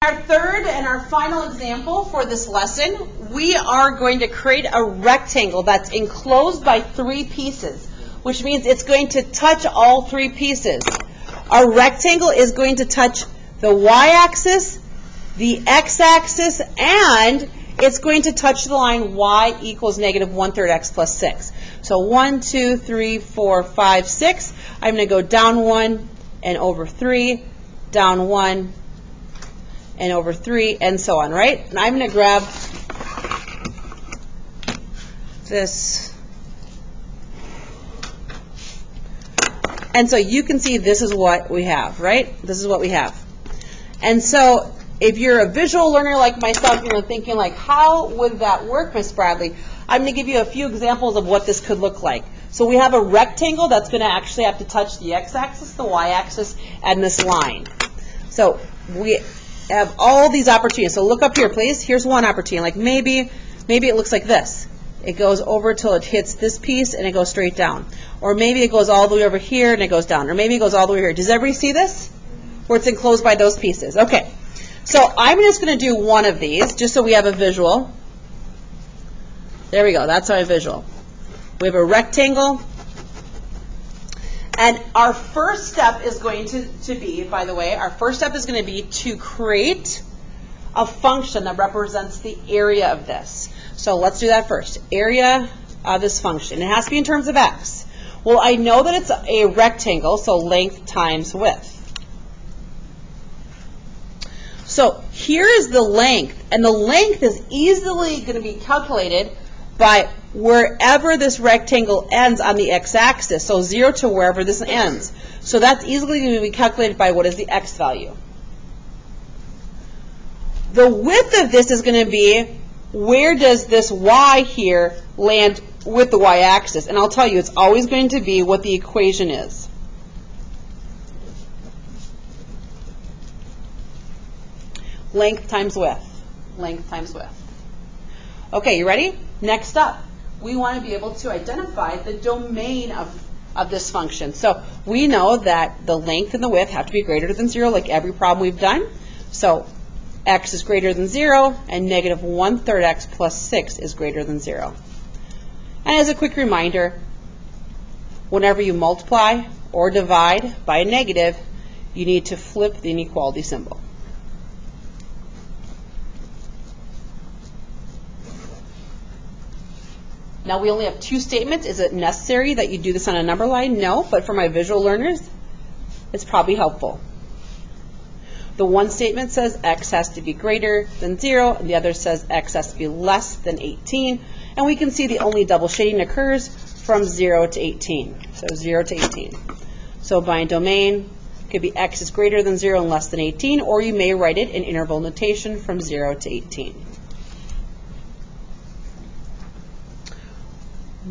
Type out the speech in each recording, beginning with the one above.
Our third and our final example for this lesson, we are going to create a rectangle that's enclosed by 3 pieces, which means it's going to touch all 3 pieces. Our rectangle is going to touch the y-axis, the x-axis, and it's going to touch the line y equals negative 1/3 x plus 6. So 1, 2, 3, 4, 5, 6. I'm going to go down 1 and over 3, down 1 and over 3, and so on, right? And I'm going to grab this. And so you can see this is what we have, right? This is what we have. And so if you're a visual learner like myself, you're thinking like, how would that work, Miss Bradley? I'm going to give you a few examples of what this could look like. So we have a rectangle that's going to actually have to touch the x-axis, the y-axis, and this line. So we have all these opportunities. So look up here, please. Here's one opportunity. Like maybe it looks like this. It goes over till it hits this piece and it goes straight down. Or maybe it goes all the way over here and it goes down. Or maybe it goes all the way here. Does everybody see this? Where it's enclosed by those pieces. Okay. So I'm just going to do one of these just so we have a visual. There we go. That's our visual. We have a rectangle. And our first step is going to be, by the way, our first step is going to be to create a function that represents the area of this. So let's do that first. Area of this function. It has to be in terms of x. Well, I know that it's a rectangle, so length times width. So here is the length, and the length is easily going to be calculated by wherever this rectangle ends on the x-axis, so 0 to wherever this ends. So that's easily going to be calculated by what is the x value. The width of this is going to be where does this y here land with the y-axis. And I'll tell you, it's always going to be what the equation is. Length times width. Length times width. Okay, you ready? Next up, we want to be able to identify the domain of this function. So we know that the length and the width have to be greater than 0, like every problem we've done. So x is greater than 0, and negative 1/3 x plus 6 is greater than 0. And as a quick reminder, whenever you multiply or divide by a negative, you need to flip the inequality symbol. Now we only have 2 statements. Is it necessary that you do this on a number line? No, but for my visual learners, it's probably helpful. The one statement says x has to be greater than 0, and the other says x has to be less than 18. And we can see the only double shading occurs from 0 to 18. So 0 to 18. So by domain, it could be x is greater than 0 and less than 18, or you may write it in interval notation from 0 to 18.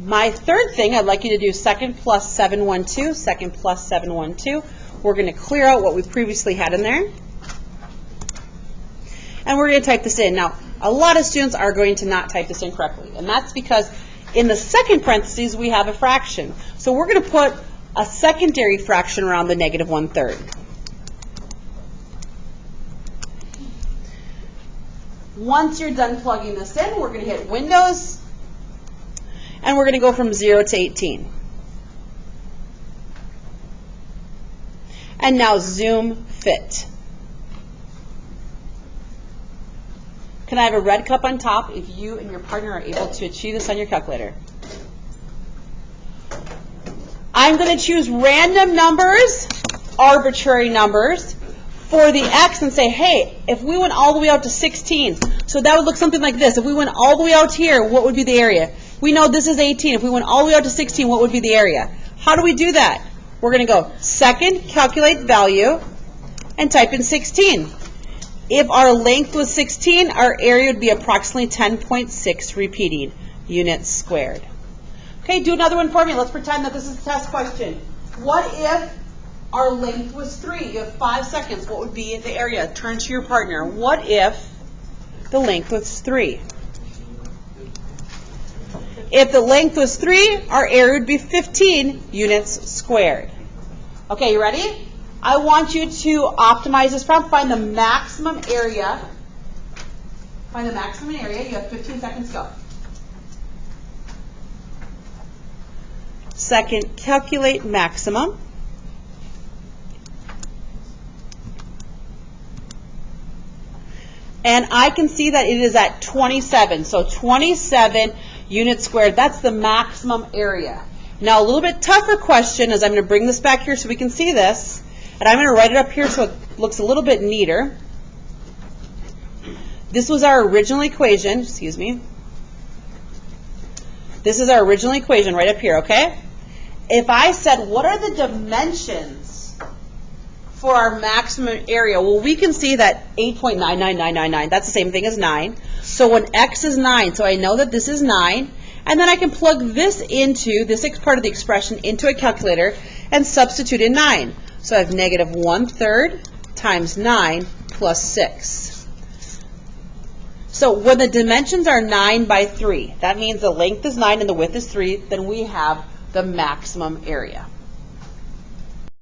My third thing, I'd like you to do second plus 712, second plus 712. We're going to clear out what we previously had in there. And we're going to type this in. Now, a lot of students are going to not type this in correctly. And that's because in the second parentheses, we have a fraction. So we're going to put a secondary fraction around the negative 1/3. Once you're done plugging this in, we're going to hit Windows. And we're going to go from 0 to 18. And now zoom fit. Can I have a red cup on top if you and your partner are able to achieve this on your calculator? I'm going to choose random numbers, arbitrary numbers, for the x and say, hey, if we went all the way out to 16, so that would look something like this. If we went all the way out here, what would be the area? We know this is 18. If we went all the way out to 16, what would be the area? How do we do that? We're going to go second, calculate value, and type in 16. If our length was 16, our area would be approximately 10.6 repeating units squared. Okay, do another one for me. Let's pretend that this is a test question. What if our length was 3? You have 5 seconds. What would be the area? Turn to your partner. What if the length was 3? If the length was 3, our area would be 15 units squared. Okay, you ready? I want you to optimize this problem, find the maximum area. Find the maximum area. You have 15 seconds to go. Second, calculate maximum. And I can see that it is at 27. So 27 units squared, that's the maximum area. Now a little bit tougher question is I'm going to bring this back here so we can see this. And I'm going to write it up here so it looks a little bit neater. This was our original equation, excuse me. This is our original equation right up here, okay? If I said, what are the dimensions for our maximum area? Well, we can see that 8.99999, that's the same thing as 9. So when x is 9, so I know that this is 9, and then I can plug this into, this part of the expression, into a calculator and substitute in 9. So I have negative 1/3 times 9 plus 6. So when the dimensions are 9 by 3, that means the length is 9 and the width is 3, then we have the maximum area.